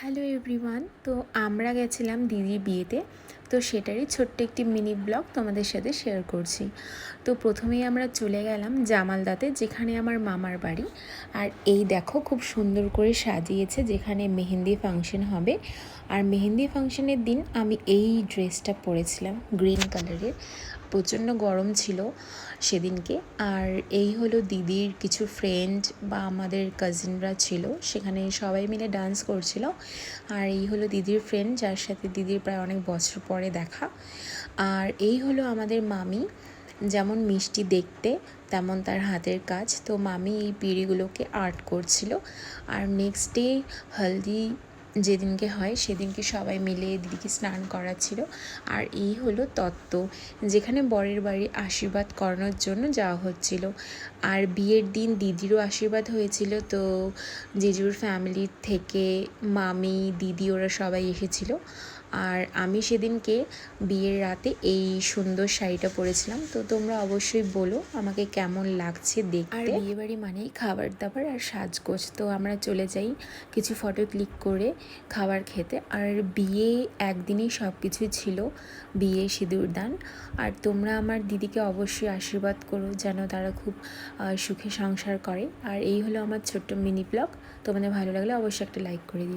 Hello everyone. তো আমরা গেছিলাম দিদির বিয়েতে, তো সেটারই ছোট্ট একটি মিনি ব্লগ তোমাদের সাথে শেয়ার করছি। তো প্রথমেই আমরা চলে গেলাম জামালদাতে, যেখানে আমার মামার বাড়ি। আর এই দেখো খুব সুন্দর করে সাজিয়েছে, যেখানে মেহেন্দি ফাংশন হবে। আর মেহেন্দি ফাংশনের দিন আমি এই ড্রেসটা পরেছিলাম, গ্রিন কালারের। প্রচণ্ড গরম ছিল সেদিনকে। আর এই হলো দিদির কিছু ফ্রেন্ড বা আমাদের কাজিনরা ছিল, সেখানে সবাই মিলে ডান্স করছিল। আর এই হলো দিদির ফ্রেন্ড, যার সাথে দিদির প্রায় অনেক বছর পরে দেখা। আর এই হলো আমাদের মামি, যেমন মিষ্টি দেখতে তেমন তার হাতের কাজ। তো মামি এই পিঁড়িগুলোকে আর্ট করছিল। আর নেক্সট ডে হলদি যেদিনকে হয় সেদিনকে সবাই মিলে দিদিকে স্নান করাচ্ছিল। আর এই হলো তত্ত্ব, যেখানে বরের বাড়ি আশীর্বাদ করানোর জন্য যাওয়া হচ্ছিল। আর বিয়ের দিন দিদিরও আশীর্বাদ হয়েছিল, তো জিজুর ফ্যামিলির থেকে মামি দিদি ওরা সবাই এসেছিল। আর আমি সেদিনকে বিয়ের রাতে এই সুন্দর শাড়িটা পরেছিলাম। তো তোমরা অবশ্যই বলো আমাকে কেমন লাগছে দেখতে। আর বিয়েবাড়ি মানেই খাবার দাবার আর সাজগোজ। তো আমরা চলে যাই কিছু ফটো ক্লিক করে খাবার খেতে। আর বিয়ে একদিনেই সব কিছুই ছিল, বিয়ে সিঁদুরদান। আর তোমরা আমার দিদিকে অবশ্যই আশীর্বাদ করো যেন তারা খুব সুখে সংসার করে। আর এই হলো আমার ছোট্ট মিনি ব্লগ। তোমাদের ভালো লাগলে অবশ্যই একটা লাইক করে দিও।